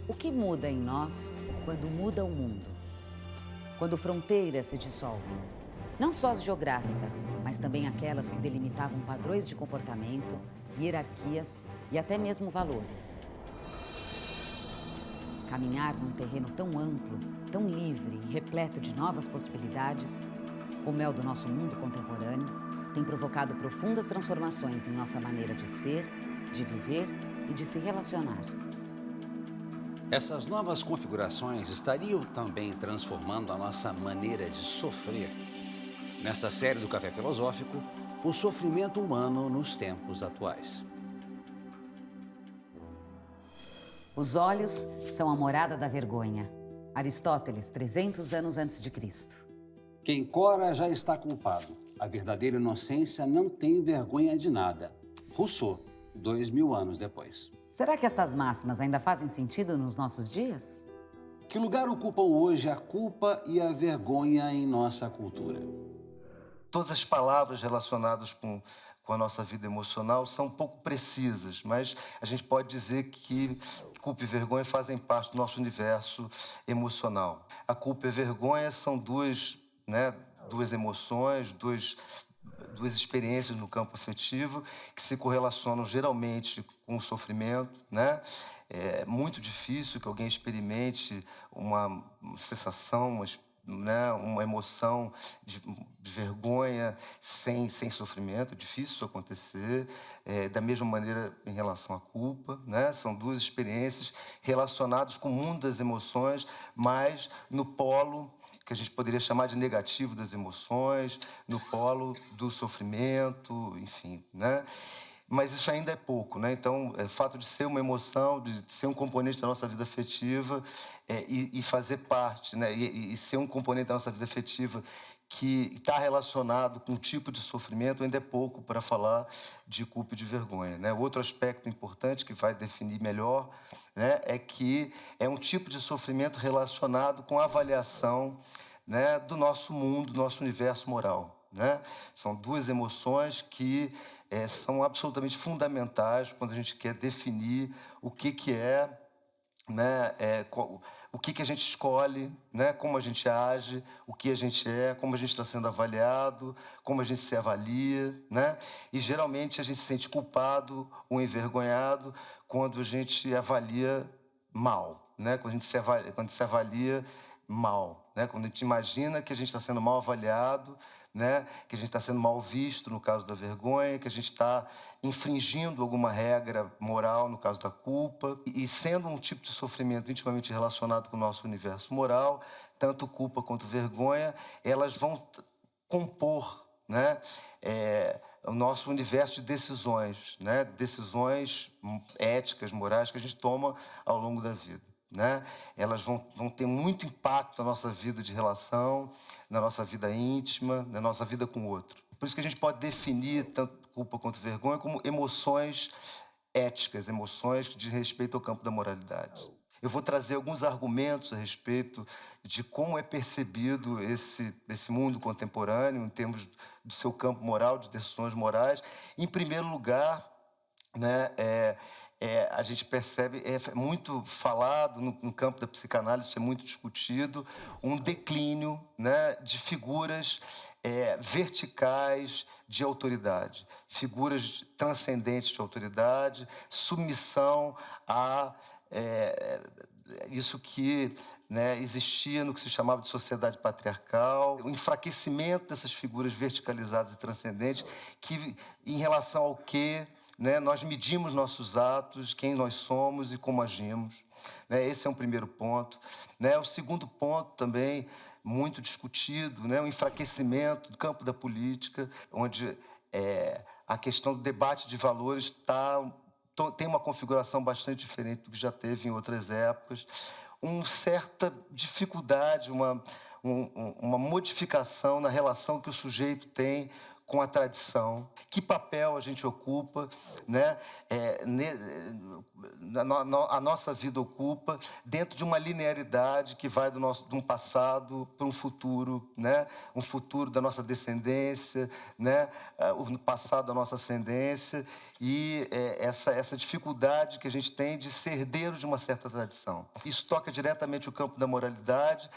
O que muda em nós quando muda o mundo? Quando fronteiras se dissolvem? Não só as geográficas, mas também aquelas que delimitavam padrões de comportamento, hierarquias e até mesmo valores. Caminhar num terreno tão amplo, tão livre e repleto de novas possibilidades, como é o do nosso mundo contemporâneo, tem provocado profundas transformações em nossa maneira de ser, de viver e de se relacionar. Essas novas configurações estariam também transformando a nossa maneira de sofrer. Nesta série do Café Filosófico, o sofrimento humano nos tempos atuais. Os olhos são a morada da vergonha. Aristóteles, 300 anos antes de Cristo. Quem cora já está culpado. A verdadeira inocência não tem vergonha de nada. Rousseau, 2000 anos depois. Será que estas máximas ainda fazem sentido nos nossos dias? Que lugar ocupam hoje a culpa e a vergonha em nossa cultura? Todas as palavras relacionadas com a nossa vida emocional são um pouco precisas, mas a gente pode dizer que culpa e vergonha fazem parte do nosso universo emocional. A culpa e a vergonha são duas emoções, duas experiências no campo afetivo que se correlacionam geralmente com o sofrimento, né? É muito difícil que alguém experimente uma sensação, uma emoção de vergonha sem sofrimento. Difícil isso acontecer. Da mesma maneira em relação à culpa, né? São duas experiências relacionadas com o mundo das emoções, mas no polo que a gente poderia chamar de negativo das emoções, no polo do sofrimento, enfim, né? Mas isso ainda é pouco, né? Então, o fato de ser uma emoção, de ser um componente da nossa vida afetiva e fazer parte, né? E ser um componente da nossa vida afetiva que está relacionado com um tipo de sofrimento, ainda é pouco para falar de culpa e de vergonha, né? Outro aspecto importante que vai definir melhor, né, é que é um tipo de sofrimento relacionado com a avaliação, né, do nosso mundo, do nosso universo moral, né? São duas emoções que são absolutamente fundamentais quando a gente quer definir o que é, né, o que a gente escolhe, né, como a gente age, o que a gente é, como a gente está sendo avaliado, como a gente se avalia, né? E geralmente a gente se sente culpado ou envergonhado quando a gente avalia mal, né? Quando a gente se avalia mal, né? Quando a gente imagina que a gente está sendo mal avaliado, né? Que a gente está sendo mal visto, no caso da vergonha, que a gente está infringindo alguma regra moral, no caso da culpa. E sendo um tipo de sofrimento intimamente relacionado com o nosso universo moral, tanto culpa quanto vergonha, elas vão compor, né, o nosso universo de decisões, né? Decisões éticas, morais que a gente toma ao longo da vida, né? Elas vão ter muito impacto na nossa vida de relação, na nossa vida íntima, na nossa vida com o outro. Por isso que a gente pode definir tanto culpa quanto vergonha como emoções éticas, emoções que dizem respeito ao campo da moralidade. Eu vou trazer alguns argumentos a respeito de como é percebido esse mundo contemporâneo em termos do seu campo moral, de decisões morais. Em primeiro lugar, né, a gente percebe, é muito falado no campo da psicanálise, isso é muito discutido, um declínio, né, de figuras verticais de autoridade, figuras transcendentes de autoridade, submissão a isso que, né, existia no que se chamava de sociedade patriarcal, o enfraquecimento dessas figuras verticalizadas e transcendentes, que em relação ao que, né, nós medimos nossos atos, quem nós somos e como agimos, né? Esse é um primeiro ponto, né? O segundo ponto também muito discutido, né, o enfraquecimento do campo da política, onde a questão do debate de valores tem uma configuração bastante diferente do que já teve em outras épocas, uma certa dificuldade, uma modificação na relação que o sujeito tem com a tradição, que papel a gente ocupa, né? A nossa vida ocupa dentro de uma linearidade que vai de um passado para um futuro, né? Um futuro da nossa descendência, né? O passado da nossa ascendência e essa dificuldade que a gente tem de ser herdeiro de uma certa tradição. Isso toca diretamente o campo da moralidade,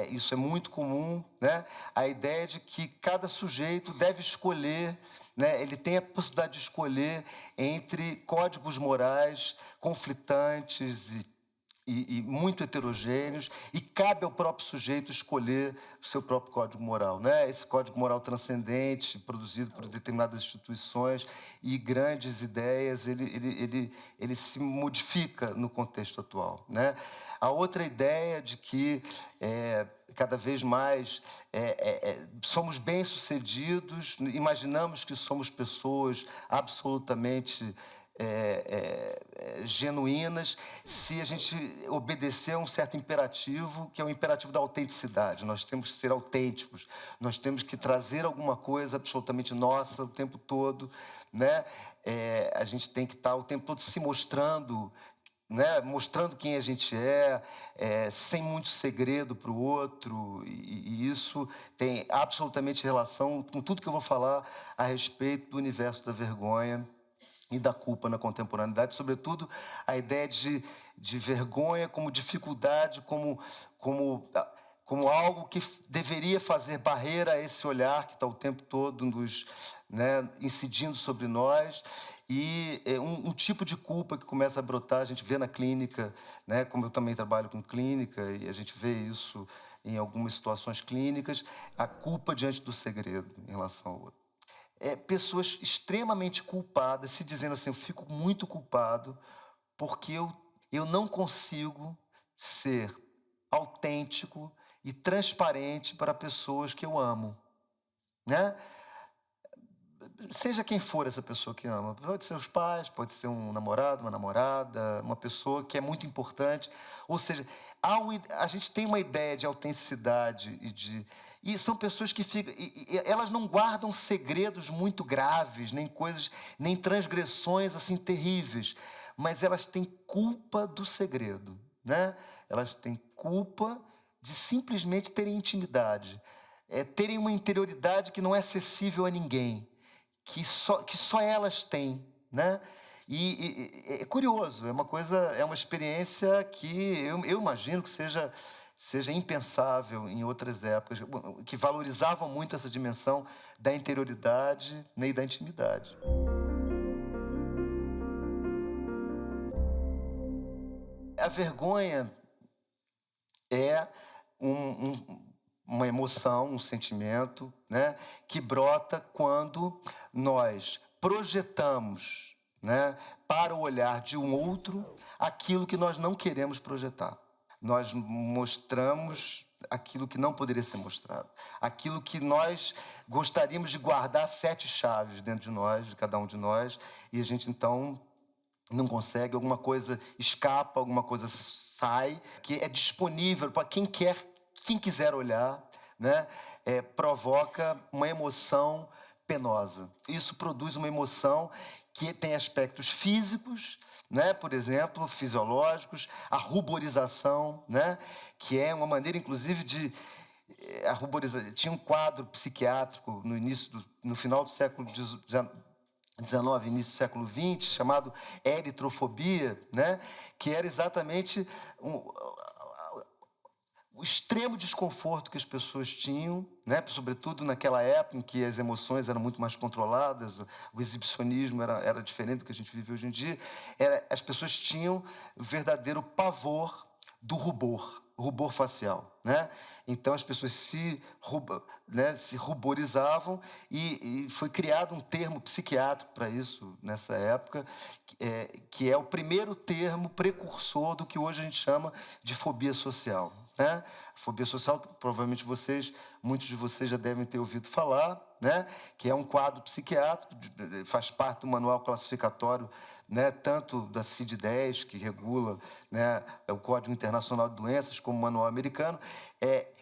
isso é muito comum, né? A ideia de que cada sujeito deve escolher, né? Ele tem a possibilidade de escolher entre códigos morais conflitantes e muito heterogêneos, e cabe ao próprio sujeito escolher o seu próprio código moral, né? Esse código moral transcendente, produzido por determinadas instituições e grandes ideias, ele se modifica no contexto atual, né? A outra ideia de que cada vez mais somos bem-sucedidos, imaginamos que somos pessoas absolutamente genuínas se a gente obedecer a um certo imperativo, que é o imperativo da autenticidade. Nós temos que ser autênticos, nós temos que trazer alguma coisa absolutamente nossa o tempo todo, né? A gente tem que estar o tempo todo se mostrando, né? Mostrando quem a gente sem muito segredo para o outro, e isso tem absolutamente relação com tudo que eu vou falar a respeito do universo da vergonha e da culpa na contemporaneidade, sobretudo a ideia de vergonha como dificuldade, como algo que deveria fazer barreira a esse olhar que está o tempo todo né, incidindo sobre nós, e um tipo de culpa que começa a brotar, a gente vê na clínica, né, como eu também trabalho com clínica, e a gente vê isso em algumas situações clínicas, a culpa diante do segredo em relação ao outro. Pessoas extremamente culpadas, se dizendo assim, eu fico muito culpado porque eu não consigo ser autêntico e transparente para pessoas que eu amo, né? Seja quem for essa pessoa que ama, pode ser os pais, pode ser um namorado, uma namorada, uma pessoa que é muito importante. Ou seja, a gente tem uma ideia de autenticidade e são pessoas que ficam, elas não guardam segredos muito graves, nem transgressões assim terríveis, mas elas têm culpa do segredo, né? Elas têm culpa de simplesmente terem intimidade, terem uma interioridade que não é acessível a ninguém, que só elas têm, né? E é curioso, é uma experiência que eu imagino que seja impensável em outras épocas, que valorizavam muito essa dimensão da interioridade, né, e da intimidade. A vergonha é uma emoção, um sentimento, né, que brota quando nós projetamos, né, para o olhar de um outro aquilo que nós não queremos projetar. Nós mostramos aquilo que não poderia ser mostrado, aquilo que nós gostaríamos de guardar 7 chaves dentro de nós, de cada um de nós, e a gente então não consegue, alguma coisa escapa, alguma coisa sai, que é disponível para quem quiser olhar, né? Provoca uma emoção penosa. Isso produz uma emoção que tem aspectos físicos, né? Por exemplo, fisiológicos, a ruborização, né? Que é uma maneira, inclusive, de tinha um quadro psiquiátrico no final do século XIX, início do século XX, chamado eritrofobia, né? Que era exatamente o extremo desconforto que as pessoas tinham, né? Sobretudo naquela época em que as emoções eram muito mais controladas, o exibicionismo era diferente do que a gente vive hoje em dia. As pessoas tinham o verdadeiro pavor do rubor facial, né? Então as pessoas se ruborizavam e foi criado um termo psiquiátrico para isso nessa época, que é o primeiro termo precursor do que hoje a gente chama de fobia social, né? Fobia social, provavelmente muitos de vocês já devem ter ouvido falar, né? Que é um quadro psiquiátrico, faz parte do manual classificatório, né? Tanto da CID-10, que regula, né, o Código Internacional de Doenças, como o manual americano,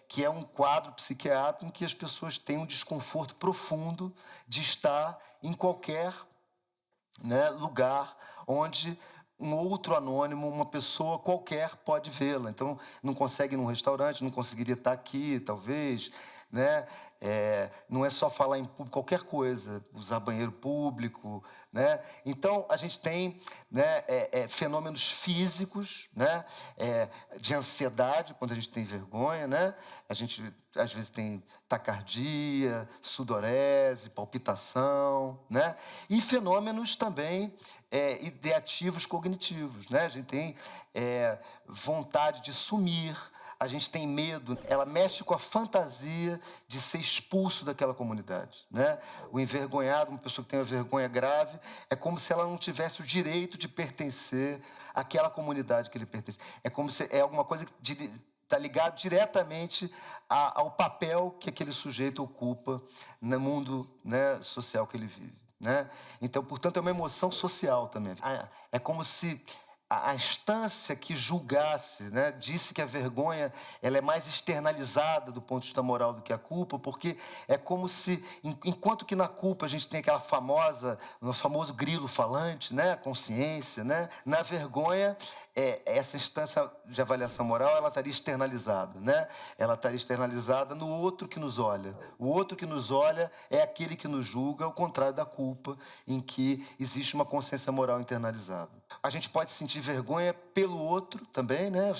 que é um quadro psiquiátrico em que as pessoas têm um desconforto profundo de estar em qualquer, né, lugar onde um outro anônimo, uma pessoa qualquer pode vê-la. Então, não consegue ir num restaurante, não conseguiria estar aqui, talvez, né? Não é só falar em público, qualquer coisa, usar banheiro público, né? Então, a gente tem, né, fenômenos físicos, né, de ansiedade, quando a gente tem vergonha, né? A gente, às vezes, tem taquicardia, sudorese, palpitação, né? E fenômenos também ideativos cognitivos, né? A gente tem vontade de sumir, a gente tem medo, ela mexe com a fantasia de ser expulso daquela comunidade, né? O envergonhado, uma pessoa que tem uma vergonha grave, é como se ela não tivesse o direito de pertencer àquela comunidade que ele pertence. É como se alguma coisa que está ligado diretamente ao papel que aquele sujeito ocupa no mundo, né, social que ele vive, né? Então, portanto, é uma emoção social também. É como se a instância que julgasse, né, disse que a vergonha ela é mais externalizada do ponto de vista moral do que a culpa, porque é como se, enquanto que na culpa a gente tem aquela no famoso grilo falante, né, a consciência, né, na vergonha, essa instância de avaliação moral ela estaria externalizada, né? Ela estaria externalizada no outro que nos olha. O outro que nos olha é aquele que nos julga, ao contrário da culpa, em que existe uma consciência moral internalizada. A gente pode sentir vergonha pelo outro também, né?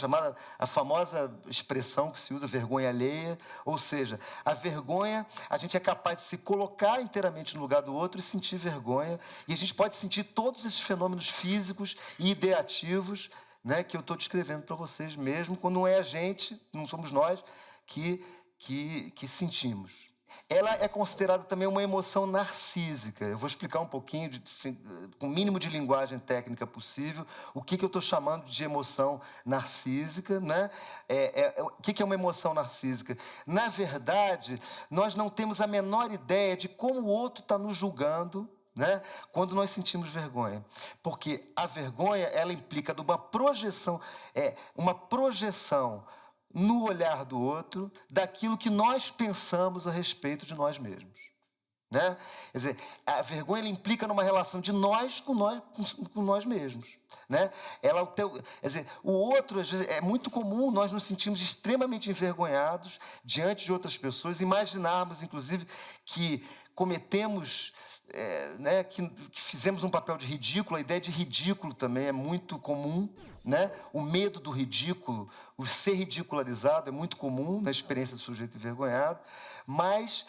A famosa expressão que se usa, vergonha alheia, ou seja, a vergonha, a gente é capaz de se colocar inteiramente no lugar do outro e sentir vergonha, e a gente pode sentir todos esses fenômenos físicos e ideativos, né, que eu estou descrevendo para vocês mesmo, quando não é a gente, não somos nós, que sentimos. Ela é considerada também uma emoção narcísica. Eu vou explicar um pouquinho, com o mínimo de linguagem técnica possível, o que eu estou chamando de emoção narcísica, né? O que é uma emoção narcísica? Na verdade, nós não temos a menor ideia de como o outro está nos julgando, né, quando nós sentimos vergonha. Porque a vergonha, ela implica uma projeção no olhar do outro daquilo que nós pensamos a respeito de nós mesmos, né? Quer dizer, a vergonha ela implica numa relação de nós com nós mesmos, né? Quer dizer, o outro, às vezes, é muito comum nós nos sentirmos extremamente envergonhados diante de outras pessoas, imaginarmos, inclusive, que cometemos, né, que fizemos um papel de ridículo. A ideia de ridículo também é muito comum, né? O medo do ridículo, o ser ridicularizado é muito comum na experiência do sujeito envergonhado, mas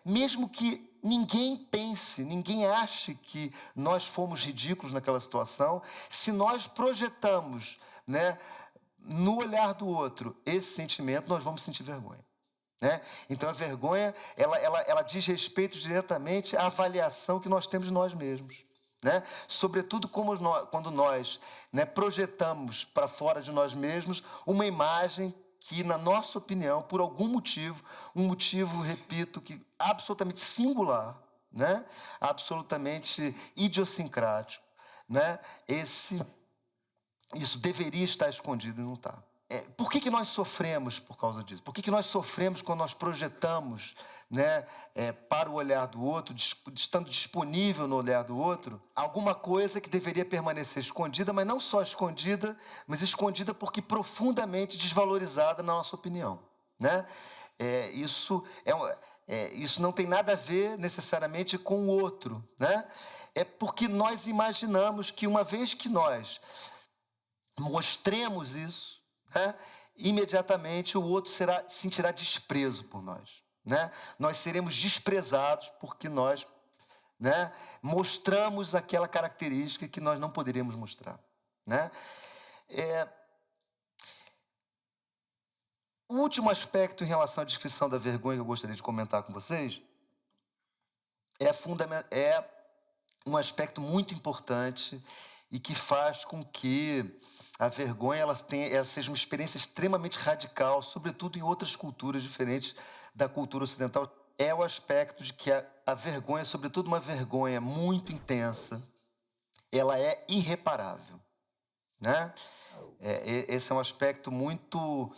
mesmo que ninguém pense, ninguém ache que nós fomos ridículos naquela situação, se nós projetamos, né, no olhar do outro esse sentimento, nós vamos sentir vergonha, né? Então, a vergonha ela diz respeito diretamente à avaliação que nós temos de nós mesmos, né? Sobretudo quando nós, né, projetamos para fora de nós mesmos uma imagem que, na nossa opinião, por algum motivo, repito, que absolutamente singular, né? Absolutamente idiosincrático, né? Isso deveria estar escondido e não está. Por que nós sofremos por causa disso? Por que nós sofremos quando nós projetamos, né, para o olhar do outro, estando disponível no olhar do outro, alguma coisa que deveria permanecer escondida, mas não só escondida, mas escondida porque profundamente desvalorizada na nossa opinião, né? Isso não tem nada a ver necessariamente com o outro, né? É porque nós imaginamos que uma vez que nós mostremos isso, né, imediatamente o outro sentirá desprezo por nós, né? Nós seremos desprezados porque nós, né, mostramos aquela característica que nós não poderíamos mostrar, né? O último aspecto em relação à descrição da vergonha que eu gostaria de comentar com vocês é um aspecto muito importante e que faz com que a vergonha ela seja uma experiência extremamente radical, sobretudo em outras culturas diferentes da cultura ocidental. É o aspecto de que a vergonha, sobretudo uma vergonha muito intensa, ela é irreparável, né? Esse é um aspecto muito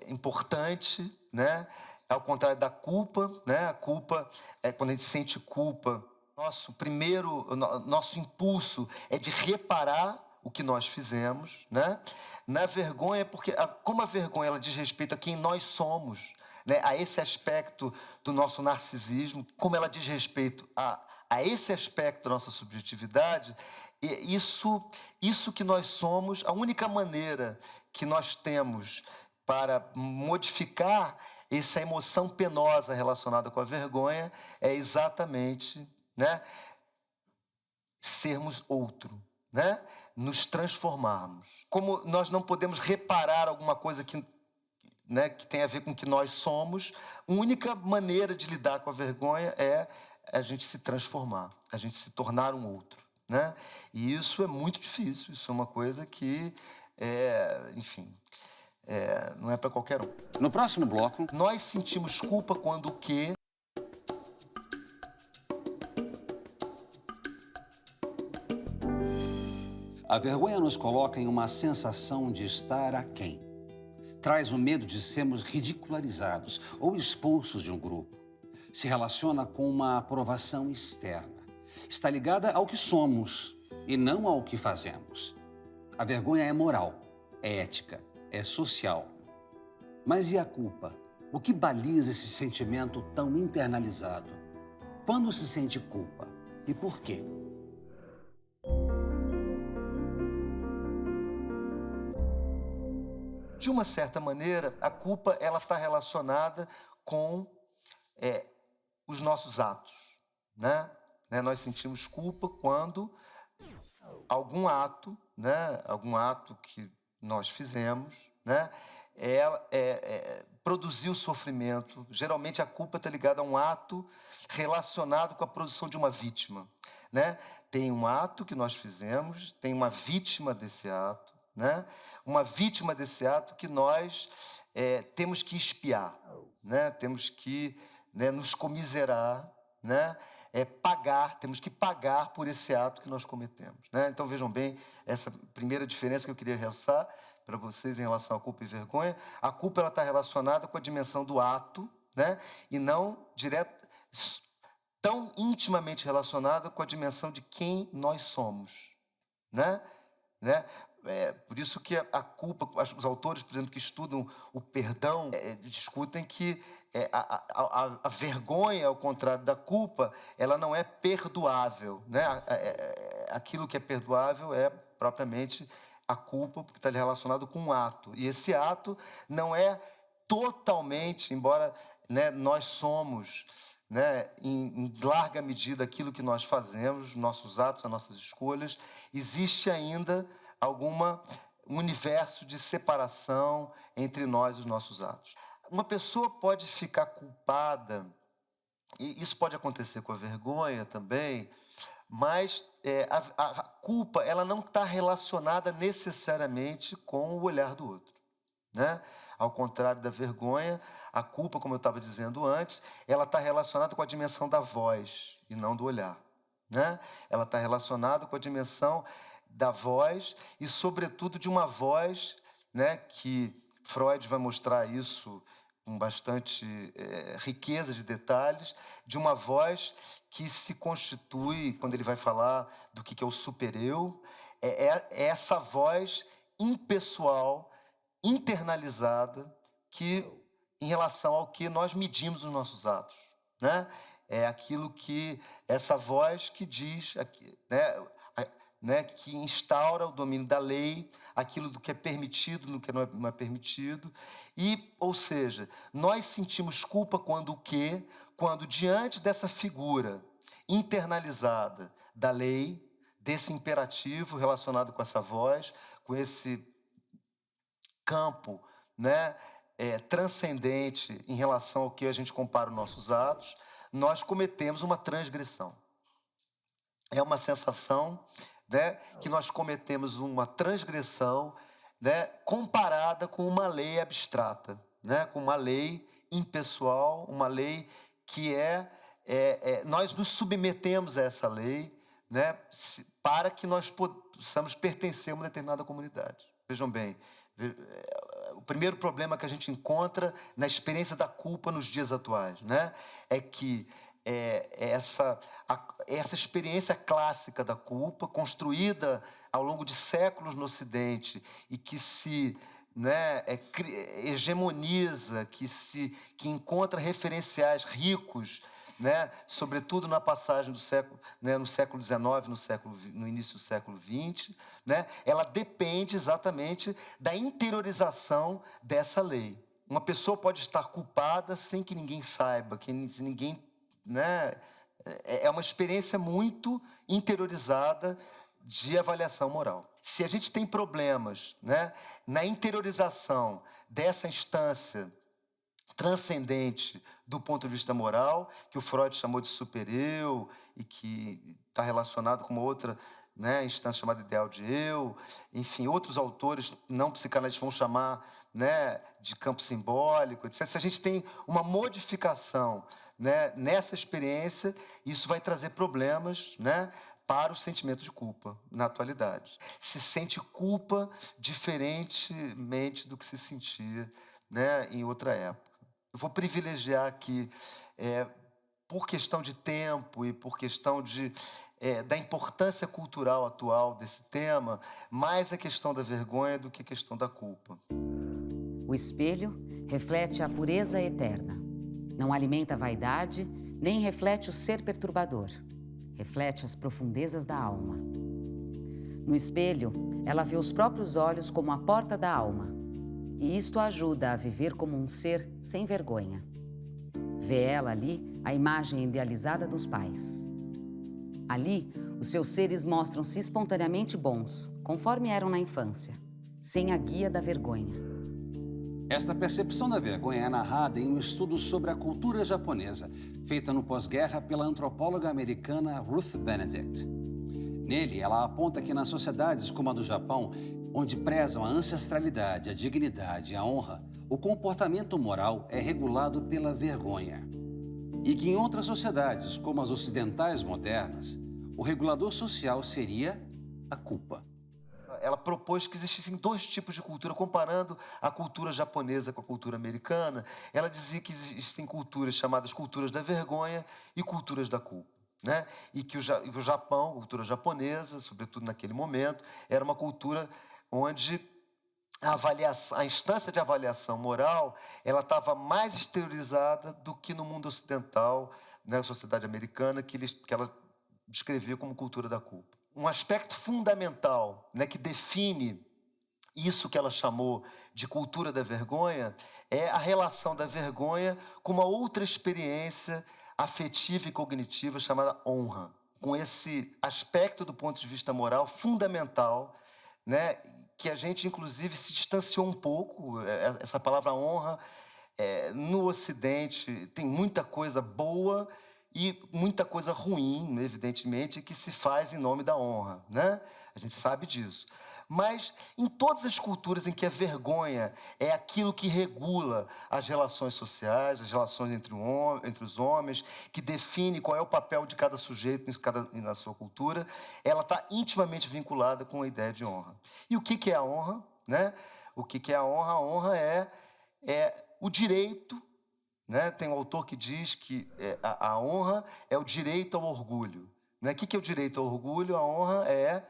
importante, né? Ao contrário da culpa, né? A culpa quando a gente sente culpa, nosso impulso é de reparar o que nós fizemos, né? Na vergonha, porque como a vergonha ela diz respeito a quem nós somos, né? A esse aspecto do nosso narcisismo, como ela diz respeito a esse aspecto da nossa subjetividade, isso que nós somos, a única maneira que nós temos para modificar essa emoção penosa relacionada com a vergonha é exatamente, né, sermos outro, né, nos transformarmos. Como nós não podemos reparar alguma coisa que tem a ver com o que nós somos, a única maneira de lidar com a vergonha é a gente se transformar, a gente se tornar um outro, né? E isso é muito difícil, isso é uma coisa que, não é para qualquer um. No próximo bloco, nós sentimos culpa quando o quê? A vergonha nos coloca em uma sensação de estar aquém. Traz o medo de sermos ridicularizados ou expulsos de um grupo. Se relaciona com uma aprovação externa. Está ligada ao que somos e não ao que fazemos. A vergonha é moral, é ética, é social. Mas e a culpa? O que baliza esse sentimento tão internalizado? Quando se sente culpa? E por quê? De uma certa maneira, a culpa está relacionada com os nossos atos, né? Nós sentimos culpa quando algum ato que nós fizemos, né, produziu sofrimento. Geralmente a culpa está ligada a um ato relacionado com a produção de uma vítima, né? Tem um ato que nós fizemos, tem uma vítima desse ato, né? Uma vítima desse ato que nós temos que expiar, né? Temos que nos comiserar, né? Temos que pagar por esse ato que nós cometemos, né? Então vejam bem, essa primeira diferença que eu queria realçar para vocês em relação à culpa e vergonha. A culpa está relacionada com a dimensão do ato, né? E não tão intimamente relacionada com a dimensão de quem nós somos, né? Por isso que a culpa, os autores, por exemplo, que estudam o perdão, discutem que a vergonha, ao contrário da culpa, ela não é perdoável, né? Aquilo que é perdoável é propriamente a culpa, porque está relacionado com um ato. E esse ato não é totalmente, embora nós somos, em larga medida aquilo que nós fazemos, nossos atos, as nossas escolhas, existe ainda um universo de separação entre nós e os nossos atos. Uma pessoa pode ficar culpada, e isso pode acontecer com a vergonha também, mas a culpa ela não está relacionada necessariamente com o olhar do outro, né? Ao contrário da vergonha, a culpa, como eu estava dizendo antes, ela está relacionada com a dimensão da voz e não do olhar, né? Ela está relacionada com a dimensão da voz e, sobretudo, de uma voz, né, que Freud vai mostrar isso com bastante riqueza de detalhes, de uma voz que se constitui, quando ele vai falar do que é o supereu, é essa voz impessoal, internalizada, que, em relação ao que nós medimos os nossos atos, né? É aquilo que, essa voz que diz, que instaura o domínio da lei, aquilo do que é permitido, do que não é permitido. Ou seja, nós sentimos culpa quando o quê? Quando, diante dessa figura internalizada da lei, desse imperativo relacionado com essa voz, com esse campo, transcendente em relação ao que a gente compara os nossos atos, nós cometemos uma transgressão. É uma sensação, que nós cometemos uma transgressão, comparada com uma lei abstrata, com uma lei impessoal, uma lei que nós nos submetemos a essa lei, para que nós possamos pertencer a uma determinada comunidade. Vejam bem, primeiro problema que a gente encontra na experiência da culpa nos dias atuais, né? É que essa experiência clássica da culpa, construída ao longo de séculos no Ocidente e que se, né, hegemoniza, que encontra referenciais ricos, né, sobretudo na passagem do século, né, no século XIX, no início do século XX, né, ela depende exatamente da interiorização dessa lei. Uma pessoa pode estar culpada sem que ninguém saiba, sem ninguém, né, é uma experiência muito interiorizada de avaliação moral. Se a gente tem problemas, né, na interiorização dessa instância transcendente do ponto de vista moral, que o Freud chamou de supereu e que está relacionado com uma outra, né, instância chamada ideal de eu, enfim, outros autores não psicanalistas vão chamar, né, de campo simbólico, etc. Se a gente tem uma modificação, né, nessa experiência, isso vai trazer problemas, né, para o sentimento de culpa na atualidade. Se sente culpa diferentemente do que se sentia, né, em outra época. Eu vou privilegiar aqui, por questão de tempo e por questão da importância cultural atual desse tema, mais a questão da vergonha do que a questão da culpa. O espelho reflete a pureza eterna. Não alimenta a vaidade, nem reflete o ser perturbador. Reflete as profundezas da alma. No espelho, ela vê os próprios olhos como a porta da alma. E isto a ajuda a viver como um ser sem vergonha. Vê ela ali a imagem idealizada dos pais. Ali, os seus seres mostram-se espontaneamente bons, conforme eram na infância, sem a guia da vergonha. Esta percepção da vergonha é narrada em um estudo sobre a cultura japonesa, feita no pós-guerra pela antropóloga americana Ruth Benedict. Nele, ela aponta que nas sociedades como a do Japão, onde prezam a ancestralidade, a dignidade e a honra, o comportamento moral é regulado pela vergonha. E que em outras sociedades, como as ocidentais modernas, o regulador social seria a culpa. Ela propôs que existissem dois tipos de cultura, comparando a cultura japonesa com a cultura americana. Ela dizia que existem culturas chamadas culturas da vergonha e culturas da culpa, né? E que o Japão, a cultura japonesa, sobretudo naquele momento, era uma cultura onde a instância de avaliação moral ela estava mais exteriorizada do que no mundo ocidental, né, a sociedade americana, que ela descrevia como cultura da culpa. Um aspecto fundamental, né, que define isso que ela chamou de cultura da vergonha é a relação da vergonha com uma outra experiência afetiva e cognitiva chamada honra, com esse aspecto do ponto de vista moral fundamental, né, que a gente, inclusive, se distanciou um pouco. Essa palavra honra, no Ocidente, tem muita coisa boa e muita coisa ruim, evidentemente, que se faz em nome da honra, né? A gente sabe disso. Mas em todas as culturas em que a vergonha é aquilo que regula as relações sociais, as relações entre os homens, que define qual é o papel de cada sujeito na sua cultura, ela está intimamente vinculada com a ideia de honra. E o que é a honra, né? O que é a honra? A honra é o direito, né? Tem um autor que diz que a honra é o direito ao orgulho. Né? O que é o direito ao orgulho? A honra é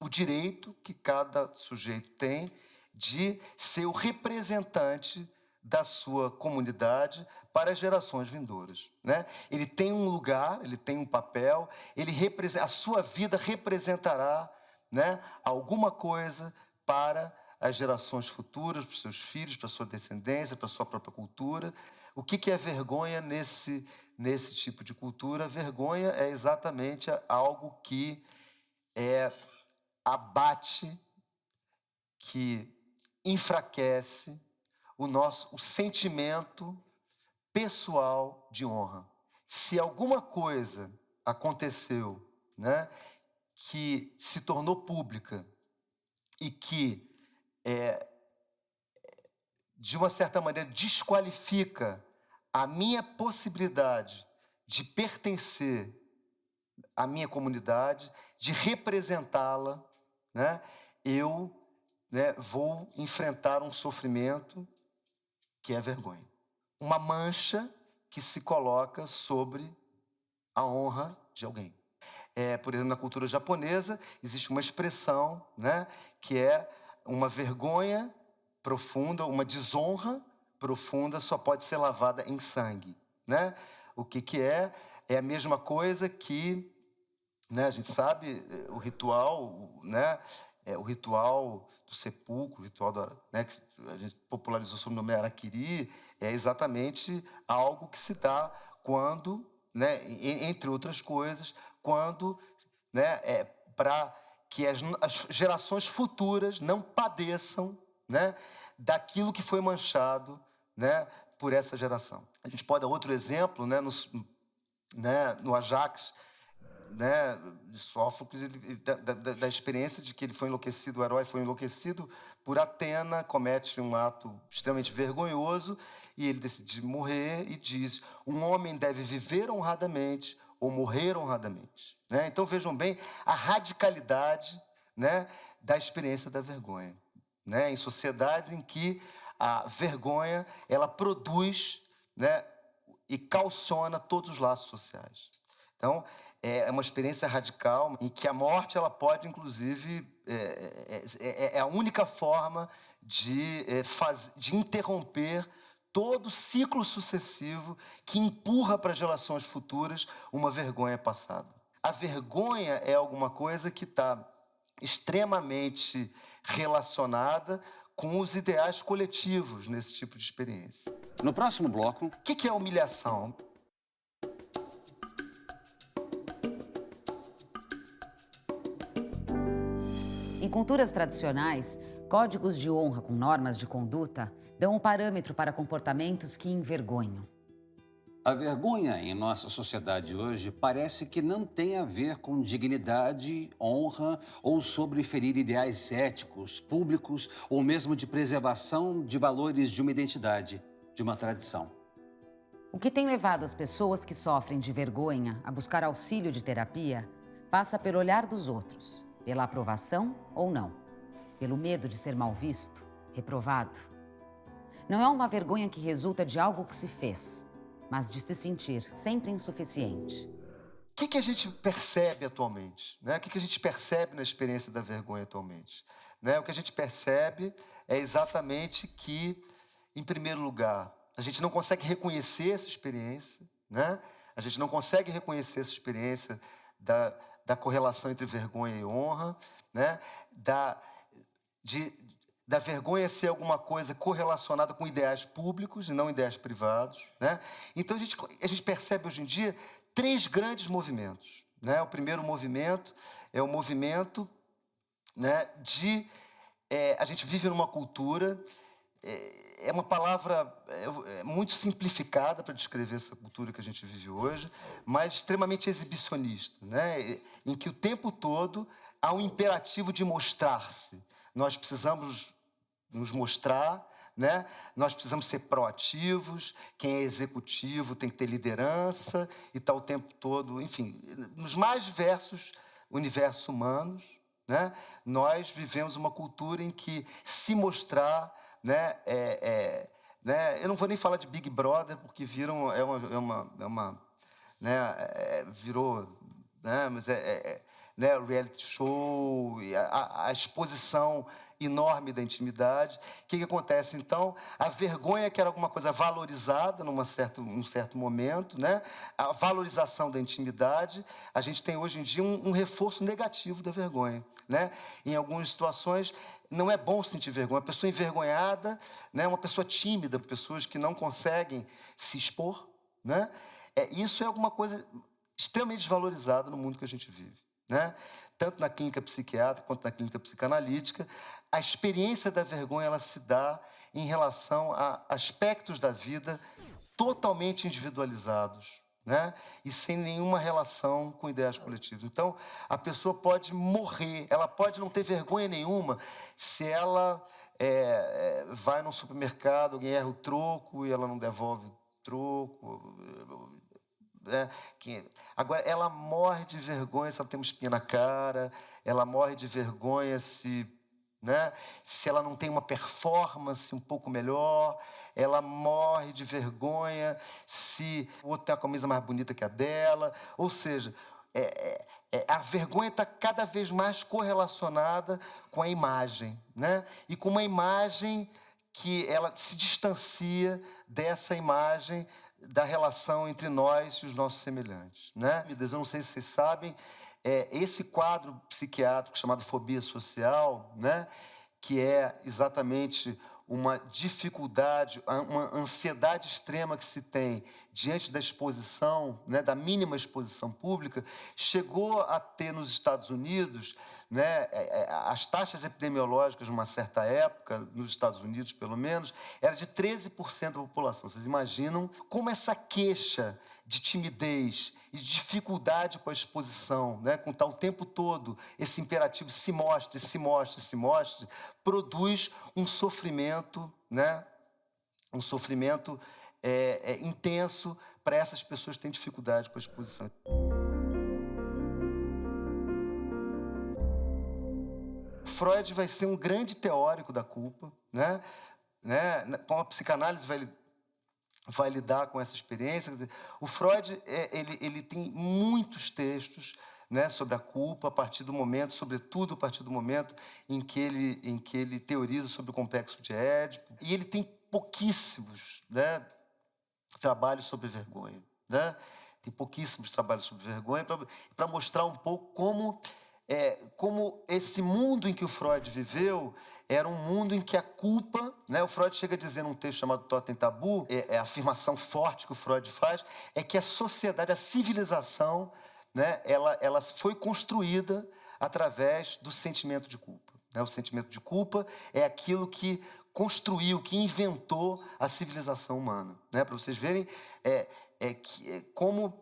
o direito que cada sujeito tem de ser o representante da sua comunidade para as gerações vindouras, né? Ele tem um lugar, ele tem um papel, a sua vida representará, né, alguma coisa para as gerações futuras, para os seus filhos, para a sua descendência, para a sua própria cultura. O que é vergonha nesse tipo de cultura? Vergonha é exatamente algo que abate, que enfraquece o sentimento pessoal de honra. Se alguma coisa aconteceu, né, que se tornou pública e que, de uma certa maneira, desqualifica a minha possibilidade de pertencer à minha comunidade, de representá-la, né, eu né, vou enfrentar um sofrimento que é a vergonha. Uma mancha que se coloca sobre a honra de alguém. Por exemplo, na cultura japonesa, existe uma expressão, né, que é uma vergonha profunda, uma desonra profunda só pode ser lavada em sangue. Né? O que é? É a mesma coisa que, né, a gente sabe, o ritual, né, o ritual do sepulcro, o ritual né, que a gente popularizou sob o nome Harakiri, é exatamente algo que se dá quando, né, entre outras coisas, quando, né, para que as gerações futuras não padeçam, né, daquilo que foi manchado, né, por essa geração. A gente pode dar outro exemplo, né, no Ajax, né, de Sófocles, da experiência de que ele foi enlouquecido, o herói foi enlouquecido por Atena, comete um ato extremamente vergonhoso e ele decide morrer e diz: um homem deve viver honradamente ou morrer honradamente. Né? Então vejam bem a radicalidade, né, da experiência da vergonha, né, em sociedades em que a vergonha ela produz, né, e calciona todos os laços sociais. Então, é uma experiência radical em que a morte ela pode, inclusive, é a única forma de interromper todo o ciclo sucessivo que empurra para as gerações futuras uma vergonha passada. A vergonha é alguma coisa que está extremamente relacionada com os ideais coletivos nesse tipo de experiência. No próximo bloco... O que é humilhação? Em culturas tradicionais, códigos de honra com normas de conduta dão um parâmetro para comportamentos que envergonham. A vergonha em nossa sociedade hoje parece que não tem a ver com dignidade, honra ou sobre ferir ideais éticos, públicos ou mesmo de preservação de valores de uma identidade, de uma tradição. O que tem levado as pessoas que sofrem de vergonha a buscar auxílio de terapia passa pelo olhar dos outros, pela aprovação ou não, pelo medo de ser mal visto, reprovado. Não é uma vergonha que resulta de algo que se fez, mas de se sentir sempre insuficiente. O que a gente percebe atualmente? Né? O que a gente percebe na experiência da vergonha atualmente? Né? O que a gente percebe é exatamente que, em primeiro lugar, a gente não consegue reconhecer essa experiência, né? A gente não consegue reconhecer essa experiência da correlação entre vergonha e honra, né? Da vergonha ser alguma coisa correlacionada com ideais públicos e não ideais privados. Né? Então, a gente percebe hoje em dia 3 grandes movimentos. Né? O primeiro movimento é o movimento, né, a gente vive numa cultura... É uma palavra muito simplificada para descrever essa cultura que a gente vive hoje, mas extremamente exibicionista, né? Em que o tempo todo há um imperativo de mostrar-se. Nós precisamos nos mostrar, né? Nós precisamos ser proativos, quem é executivo tem que ter liderança e está o tempo todo, enfim, nos mais diversos universos humanos, né? Nós vivemos uma cultura em que se mostrar, né, né, eu não vou nem falar de Big Brother porque virou, né, virou, né, mas né, reality show, a exposição enorme da intimidade. O que acontece, então? A vergonha, que era alguma coisa valorizada num certo momento, né? A valorização da intimidade, a gente tem hoje em dia um reforço negativo da vergonha. Né? Em algumas situações, não é bom sentir vergonha. Uma pessoa envergonhada, né? Uma pessoa tímida, pessoas que não conseguem se expor. Né? Isso é alguma coisa extremamente desvalorizada no mundo que a gente vive. Né? Tanto na clínica psiquiátrica quanto na clínica psicanalítica, a experiência da vergonha ela se dá em relação a aspectos da vida totalmente individualizados, né? E sem nenhuma relação com ideias coletivas. Então, a pessoa pode morrer, ela pode não ter vergonha nenhuma se ela vai no supermercado, alguém erra o troco e ela não devolve o troco. Agora, ela morre de vergonha se ela tem uma espinha na cara, ela morre de vergonha se né? Se ela não tem uma performance um pouco melhor, ela morre de vergonha se o outro tem a camisa mais bonita que a dela. Ou seja, a vergonha está cada vez mais correlacionada com a imagem, né? E com uma imagem que ela se distancia dessa imagem da relação entre nós e os nossos semelhantes, né? Eu não sei se vocês sabem, esse quadro psiquiátrico chamado fobia social, né? Que é exatamente uma dificuldade, uma ansiedade extrema que se tem diante da exposição, né, da mínima exposição pública, chegou a ter nos Estados Unidos, né, as taxas epidemiológicas, numa certa época, nos Estados Unidos pelo menos, era de 13% da população. Vocês imaginam como essa queixa de timidez e de dificuldade com a exposição, né, com o tempo todo esse imperativo se mostre, se mostre, se mostre, produz um sofrimento, né, um sofrimento intenso para essas pessoas que têm dificuldade com a exposição. Freud vai ser um grande teórico da culpa, né? Como a psicanálise vai lidar com essa experiência. Quer dizer, o Freud ele tem muitos textos, né, sobre a culpa, a partir do momento, sobretudo a partir do momento em que ele teoriza sobre o complexo de Édipo. E ele tem pouquíssimos, né, trabalhos sobre vergonha, né? Tem pouquíssimos trabalhos sobre vergonha para mostrar um pouco como esse mundo em que o Freud viveu era um mundo em que a culpa, né, o Freud chega a dizer num texto chamado Totem Tabu, a afirmação forte que o Freud faz, é que a sociedade, a civilização, né, ela foi construída através do sentimento de culpa. Né? O sentimento de culpa é aquilo que construiu, que inventou a civilização humana. Né? Para vocês verem como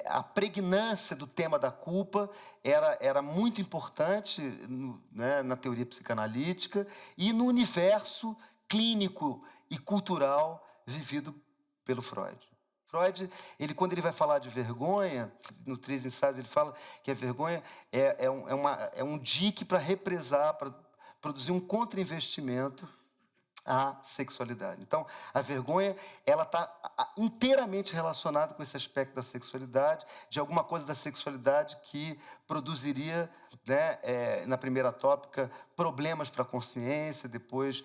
a pregnância do tema da culpa era muito importante né, na teoria psicanalítica e no universo clínico e cultural vivido pelo Freud. Freud, quando ele vai falar de vergonha, no Três Ensaios, ele fala que a vergonha é um dique para represar, para produzir um contra-investimento à sexualidade. Então, a vergonha ela está inteiramente relacionada com esse aspecto da sexualidade, de alguma coisa da sexualidade que produziria, né, na primeira tópica, problemas para a consciência, depois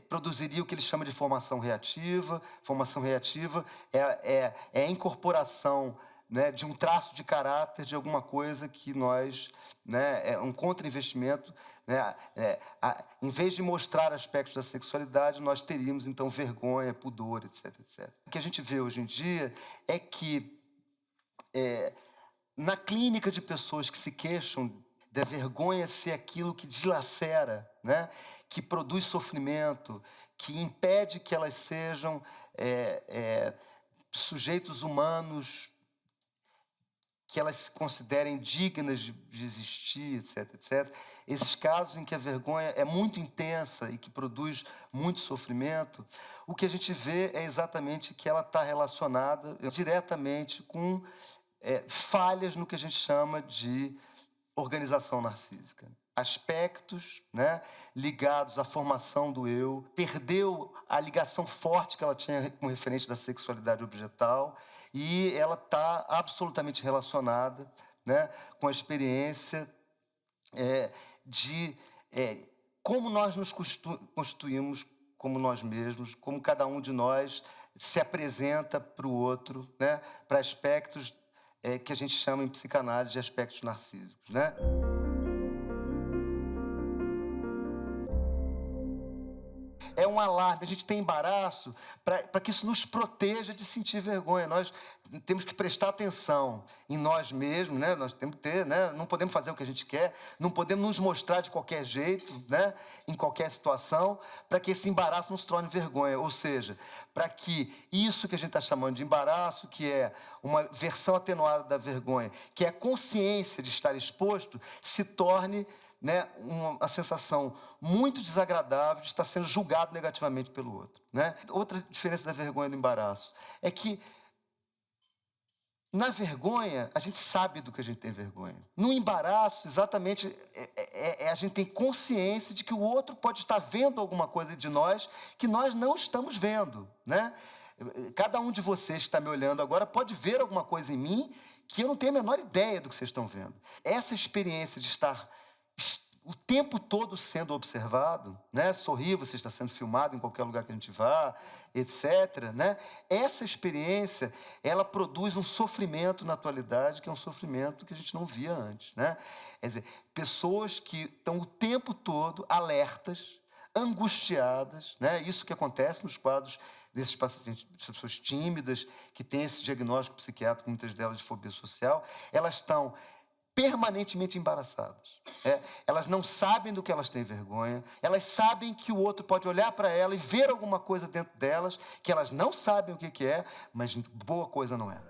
produziria o que ele chama de formação reativa. Formação reativa é a incorporação, né, de um traço de caráter de alguma coisa que nós, né, um contra-investimento, né, em vez de mostrar aspectos da sexualidade, nós teríamos então vergonha, pudor, etc, etc. O que a gente vê hoje em dia é que na clínica de pessoas que se queixam da vergonha ser aquilo que dilacera, né, que produz sofrimento, que impede que elas sejam sujeitos humanos, que elas se considerem dignas de existir, etc, etc. Esses casos em que a vergonha é muito intensa e que produz muito sofrimento, o que a gente vê é exatamente que ela está relacionada diretamente com falhas no que a gente chama de organização narcísica. Aspectos, né, ligados à formação do eu, perdeu a ligação forte que ela tinha com referente da sexualidade objetal e ela está absolutamente relacionada, né, com a experiência de como nós nos constituímos como nós mesmos, como cada um de nós se apresenta para o outro, né, para aspectos que a gente chama em psicanálise de aspectos narcísicos, né? É um alarme, a gente tem embaraço para que isso nos proteja de sentir vergonha. Nós temos que prestar atenção em nós mesmos, né? Nós temos que ter, né? Não podemos fazer o que a gente quer, não podemos nos mostrar de qualquer jeito, né? Em qualquer situação, para que esse embaraço não se torne vergonha. Ou seja, para que isso que a gente está chamando de embaraço, que é uma versão atenuada da vergonha, que é a consciência de estar exposto, se torne, né, uma sensação muito desagradável de estar sendo julgado negativamente pelo outro, né? Outra diferença da vergonha e do embaraço é que Na vergonha, a gente sabe do que a gente tem vergonha. No embaraço, exatamente, a gente tem consciência de que o outro pode estar vendo alguma coisa de nós que nós não estamos vendo, né? Cada um de vocês que está me olhando agora pode ver alguma coisa em mim que eu não tenho a menor ideia do que vocês estão vendo. Essa experiência de estar o tempo todo sendo observado, né? Sorrir, você está sendo filmado em qualquer lugar que a gente vá, etc., né? Essa experiência, ela produz um sofrimento na atualidade, que é um sofrimento que a gente não via antes, né? Quer dizer, pessoas que estão o tempo todo alertas, angustiadas, né? Isso que acontece nos quadros desses pacientes, pessoas tímidas, que têm esse diagnóstico psiquiátrico, muitas delas de fobia social, elas estão permanentemente embaraçadas. Elas não sabem do que elas têm vergonha, elas sabem que o outro pode olhar para ela e ver alguma coisa dentro delas, que elas não sabem o que é, mas boa coisa não é.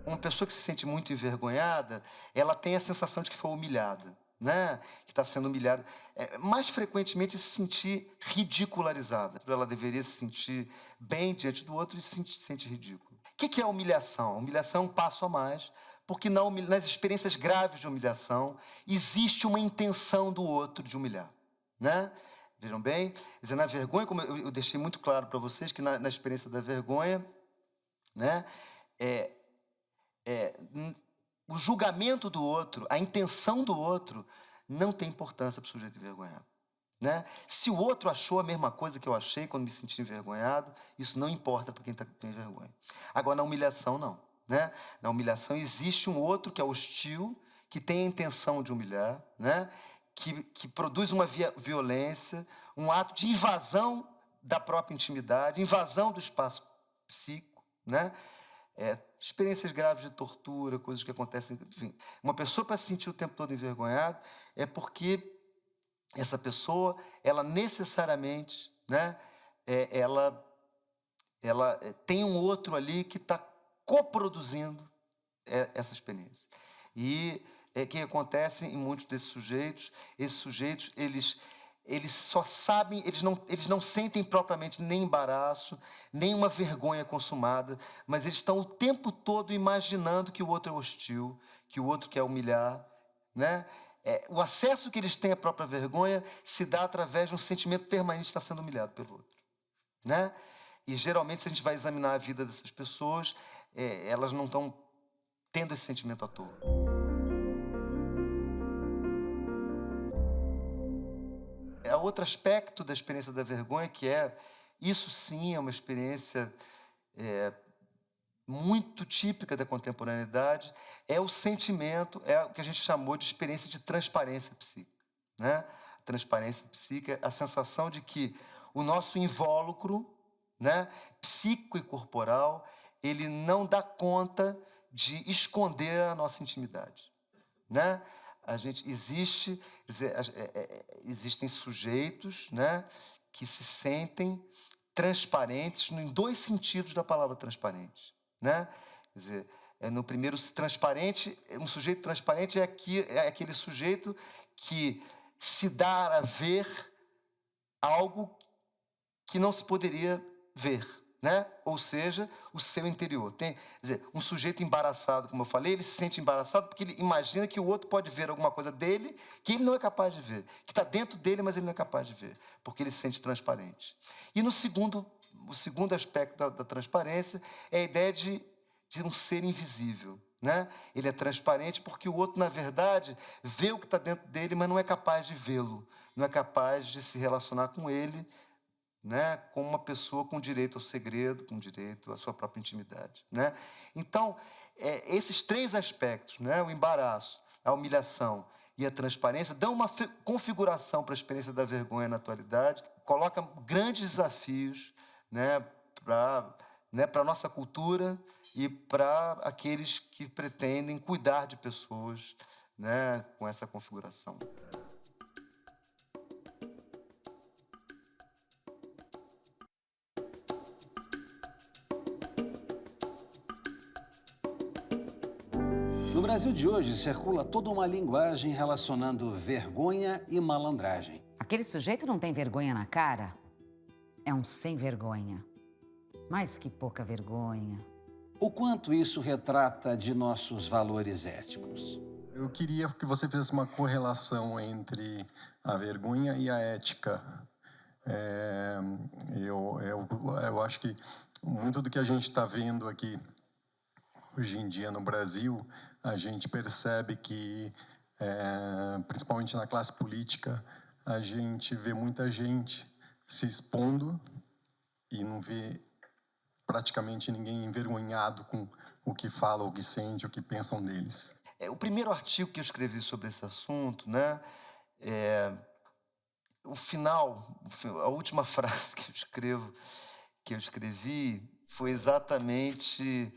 Uma pessoa que se sente muito envergonhada, ela tem a sensação de que foi humilhada, né? Que está sendo humilhada. Mais frequentemente se sentir ridicularizada. Ela deveria se sentir bem diante do outro e se sente ridículo. O que é a humilhação? A humilhação é um passo a mais, porque nas experiências graves de humilhação existe uma intenção do outro de humilhar, né? Vejam bem, quer dizer, na vergonha, como eu deixei muito claro para vocês, que na experiência da vergonha, né, o julgamento do outro, a intenção do outro, não tem importância para o sujeito envergonhado, né? Se o outro achou a mesma coisa que eu achei quando me senti envergonhado, isso não importa para quem tem vergonha. Agora, na humilhação, não, né? Na humilhação existe um outro que é hostil, que tem a intenção de humilhar, né? Que produz uma violência, um ato de invasão da própria intimidade, invasão do espaço psíquico, né? Experiências graves de tortura, coisas que acontecem, enfim. Uma pessoa, para se sentir o tempo todo envergonhado, é porque essa pessoa, ela necessariamente, né, ela tem um outro ali que está coproduzindo essa experiência. E o que acontece em muitos desses sujeitos, eles só sabem, eles não sentem propriamente nem embaraço, nem uma vergonha consumada, mas eles estão o tempo todo imaginando que o outro é hostil, que o outro quer humilhar, né? O acesso que eles têm à própria vergonha se dá através de um sentimento permanente de estar sendo humilhado pelo outro, né? E, geralmente, se a gente vai examinar a vida dessas pessoas, elas não estão tendo esse sentimento à toa. Há outro aspecto da experiência da vergonha, que isso sim é uma experiência muito típica da contemporaneidade, é o sentimento, é o que a gente chamou de experiência de transparência psíquica, né? A transparência psíquica é a sensação de que o nosso invólucro, né, psíquico e corporal, ele não dá conta de esconder a nossa intimidade, né? Existem sujeitos, né, que se sentem transparentes em dois sentidos da palavra transparente, né? Quer dizer, no primeiro, transparente, um sujeito transparente é aquele sujeito que se dá a ver algo que não se poderia ver, né? Ou seja, o seu interior. Quer dizer, um sujeito embaraçado, como eu falei, ele se sente embaraçado porque ele imagina que o outro pode ver alguma coisa dele que ele não é capaz de ver, que está dentro dele, mas ele não é capaz de ver, porque ele se sente transparente. E o segundo aspecto da transparência é a ideia de um ser invisível, né? Ele é transparente porque o outro, na verdade, vê o que está dentro dele, mas não é capaz de vê-lo, não é capaz de se relacionar com ele, né, como uma pessoa com direito ao segredo, com direito à sua própria intimidade, né? Então, esses três aspectos, né, o embaraço, a humilhação e a transparência, dão uma configuração para a experiência da vergonha na atualidade, coloca grandes desafios, né, para a nossa cultura e para aqueles que pretendem cuidar de pessoas, né, com essa configuração. No Brasil de hoje, circula toda uma linguagem relacionando vergonha e malandragem. Aquele sujeito não tem vergonha na cara? É um sem vergonha. Mas que pouca vergonha. O quanto isso retrata de nossos valores éticos? Eu queria que você fizesse uma correlação entre a vergonha e a ética. Eu acho que muito do que a gente está vendo aqui hoje em dia no Brasil, a gente percebe que, principalmente na classe política, a gente vê muita gente se expondo e não vê praticamente ninguém envergonhado com o que fala, o que sente, o que pensam deles. O primeiro artigo que eu escrevi sobre esse assunto, né, o final, a última frase que eu escrevi foi exatamente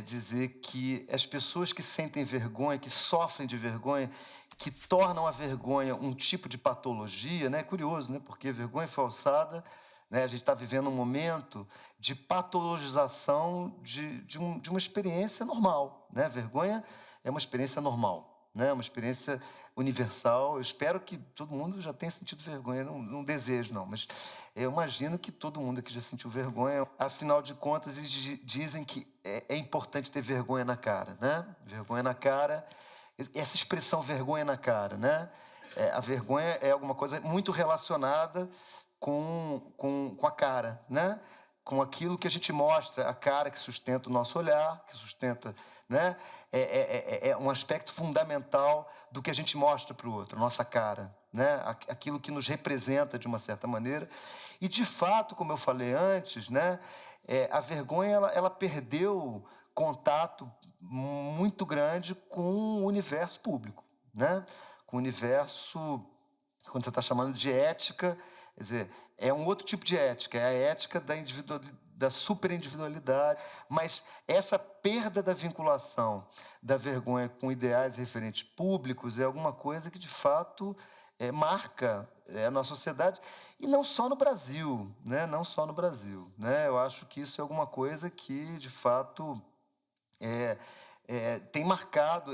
dizer que as pessoas que sentem vergonha, que sofrem de vergonha, que tornam a vergonha um tipo de patologia, né? É curioso, né? Porque vergonha falsada, né? A gente está vivendo um momento de patologização de uma experiência normal, né? Vergonha é uma experiência normal, né? Uma experiência universal. Eu espero que todo mundo já tenha sentido vergonha, não desejo, não, mas eu imagino que todo mundo aqui já sentiu vergonha. Afinal de contas, eles dizem que é importante ter vergonha na cara, né? Vergonha na cara, essa expressão vergonha na cara, né? A vergonha é alguma coisa muito relacionada com a cara, né? Com aquilo que a gente mostra, a cara que sustenta o nosso olhar, que sustenta, né? É um aspecto fundamental do que a gente mostra para o outro, a nossa cara, né? Aquilo que nos representa de uma certa maneira. E, de fato, como eu falei antes, né? A vergonha ela perdeu contato muito grande com o universo público, né? Com o universo, quando você está chamando de ética, quer dizer, é um outro tipo de ética, é a ética da superindividualidade, mas essa perda da vinculação da vergonha com ideais referentes públicos é alguma coisa que, de fato, marca a nossa sociedade, e não só no Brasil, né? Não só no Brasil, né? Eu acho que isso é alguma coisa que, de fato, tem marcado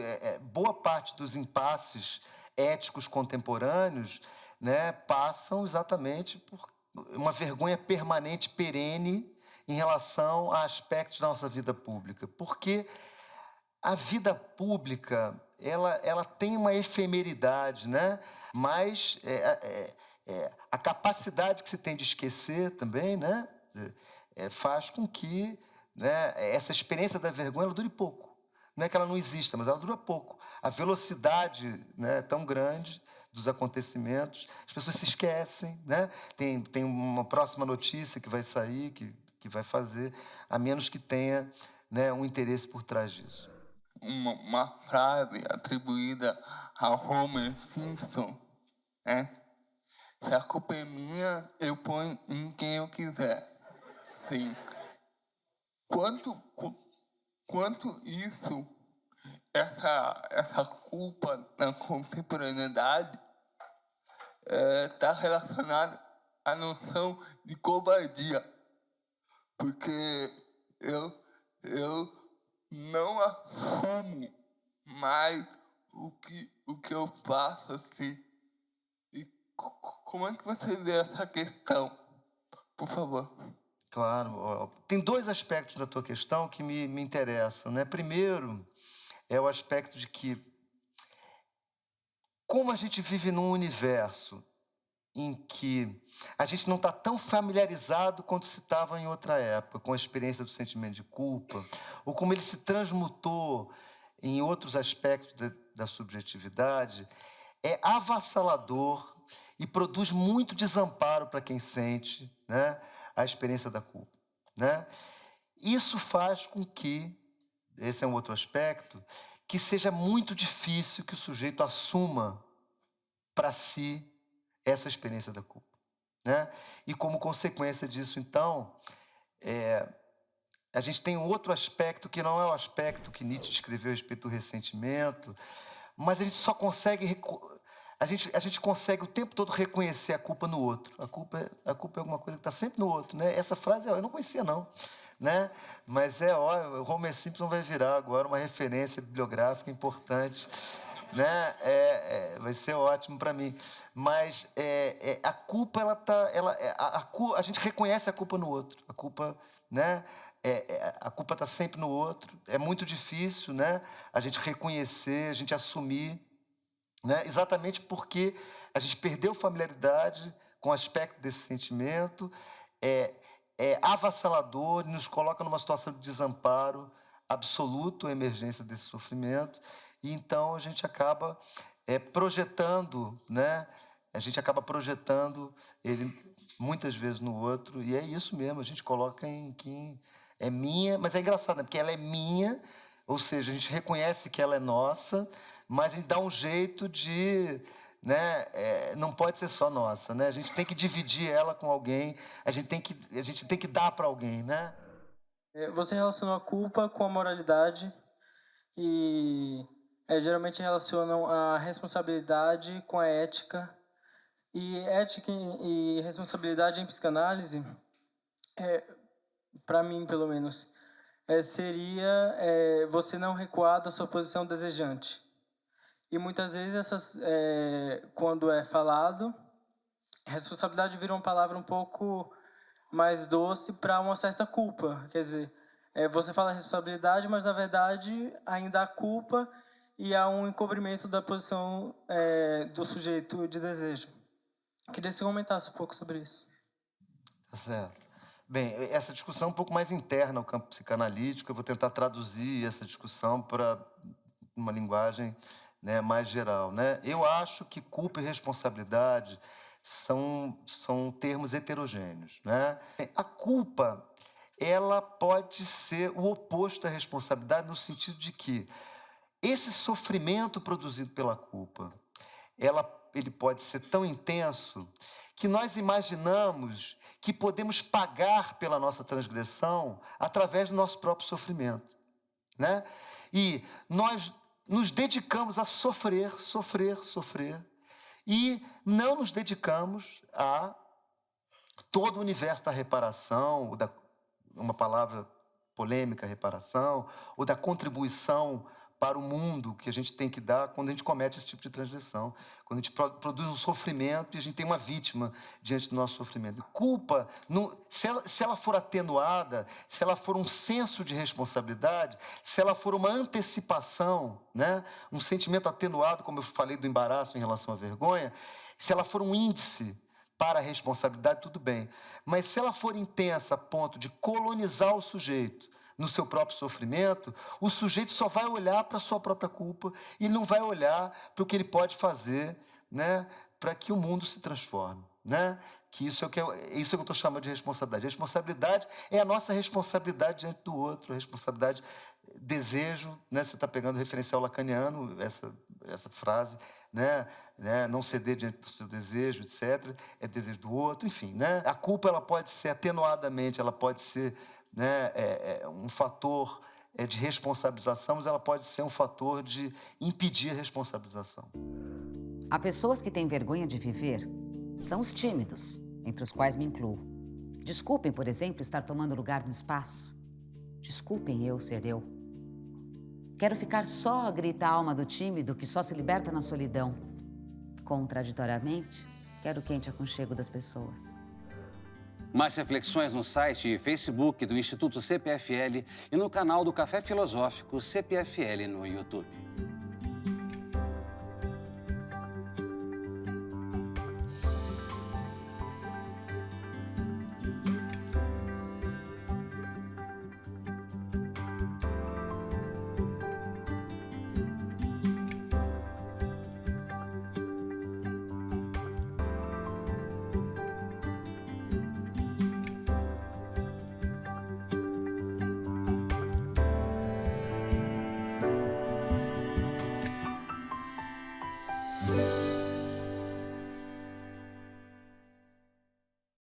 boa parte dos impasses éticos contemporâneos, né, passam exatamente por uma vergonha permanente, perene, em relação a aspectos da nossa vida pública. Porque a vida pública ela tem uma efemeridade, né? Mas a capacidade que se tem de esquecer também, né, faz com que, né, essa experiência da vergonha ela dure pouco. Não é que ela não exista, mas ela dura pouco. A velocidade, né, é tão grande dos acontecimentos, as pessoas se esquecem, né? Tem uma próxima notícia que vai sair, que vai fazer, a menos que tenha, né, um interesse por trás disso. Uma frase atribuída a Homer Simpson, né? Se a culpa é minha, eu ponho em quem eu quiser. Sim. Quanto isso, essa culpa da contemporaneidade está relacionada à noção de covardia. Porque eu não assumo mais o que eu faço, assim. E como é que você vê essa questão? Por favor. Claro. Tem dois aspectos da tua questão que me interessam, né? Primeiro, é o aspecto de que, como a gente vive num universo em que a gente não está tão familiarizado quanto se estava em outra época, com a experiência do sentimento de culpa, ou como ele se transmutou em outros aspectos da subjetividade, é avassalador e produz muito desamparo para quem sente, né, a experiência da culpa, né? Isso faz com que, esse é um outro aspecto, que seja muito difícil que o sujeito assuma para si essa experiência da culpa, né? E como consequência disso, então, a gente tem um outro aspecto que não é o aspecto que Nietzsche descreveu a respeito do ressentimento, mas a gente só consegue a gente consegue o tempo todo reconhecer a culpa no outro. A culpa é alguma coisa que está sempre no outro, né? Essa frase eu não conhecia, não, né? Mas o Homer Simpson vai virar agora uma referência bibliográfica importante né? Vai ser ótimo para mim. Mas a culpa, a gente reconhece a culpa no outro. A culpa, né? A culpa está sempre no outro. É muito difícil, né? A gente reconhecer, a gente assumir, né? Exatamente porque a gente perdeu familiaridade com o aspecto desse sentimento, é avassalador, nos coloca numa situação de desamparo absoluto, a emergência desse sofrimento, e então a gente acaba projetando, né? A gente acaba projetando ele muitas vezes no outro, e é isso mesmo, a gente coloca em que é minha, mas é engraçado, né? Porque ela é minha, ou seja, a gente reconhece que ela é nossa, mas a gente dá um jeito de, né? Não pode ser só nossa, né? A gente tem que dividir ela com alguém, a gente tem que dar para alguém, né? Você relacionou a culpa com a moralidade e geralmente relacionam a responsabilidade com a ética. E ética e responsabilidade em psicanálise, para mim pelo menos, seria você não recuar da sua posição desejante. E muitas vezes, quando é falado, responsabilidade vira uma palavra um pouco mais doce para uma certa culpa. Quer dizer, você fala responsabilidade, mas na verdade ainda há culpa e há um encobrimento da posição do sujeito de desejo. Queria que você comentasse um pouco sobre isso. Tá certo. Bem, essa discussão é um pouco mais interna ao campo psicanalítico. Eu vou tentar traduzir essa discussão para uma linguagem, né, mais geral, né? Eu acho que culpa e responsabilidade são termos heterogêneos, né? A culpa, ela pode ser o oposto da responsabilidade no sentido de que esse sofrimento produzido pela culpa, ele pode ser tão intenso que nós imaginamos que podemos pagar pela nossa transgressão através do nosso próprio sofrimento, né? E nós nos dedicamos a sofrer, e não nos dedicamos a todo o universo da reparação, uma palavra polêmica, reparação, ou da contribuição para o mundo que a gente tem que dar quando a gente comete esse tipo de transgressão. Quando a gente produz um sofrimento e a gente tem uma vítima diante do nosso sofrimento. Culpa, se ela for atenuada, se ela for um senso de responsabilidade, se ela for uma antecipação, né? Um sentimento atenuado, como eu falei do embaraço em relação à vergonha, se ela for um índice para a responsabilidade, tudo bem. Mas se ela for intensa a ponto de colonizar o sujeito no seu próprio sofrimento, o sujeito só vai olhar para a sua própria culpa e não vai olhar para o que ele pode fazer, né, para que o mundo se transforme, né? Que isso é o que eu estou chamando de responsabilidade. A responsabilidade é a nossa responsabilidade diante do outro, a responsabilidade, desejo, né? Você está pegando o referencial lacaniano, essa frase, né? Não ceder diante do seu desejo, etc. É desejo do outro, enfim, né? A culpa, ela pode ser atenuadamente, ela pode ser, né, um fator de responsabilização, mas ela pode ser um fator de impedir a responsabilização. Há pessoas que têm vergonha de viver. São os tímidos, entre os quais me incluo. Desculpem, por exemplo, estar tomando lugar no espaço. Desculpem eu ser eu. Quero ficar só, grita a alma do tímido que só se liberta na solidão. Contraditoriamente, quero o quente aconchego das pessoas. Mais reflexões no site e Facebook do Instituto CPFL e no canal do Café Filosófico CPFL no YouTube.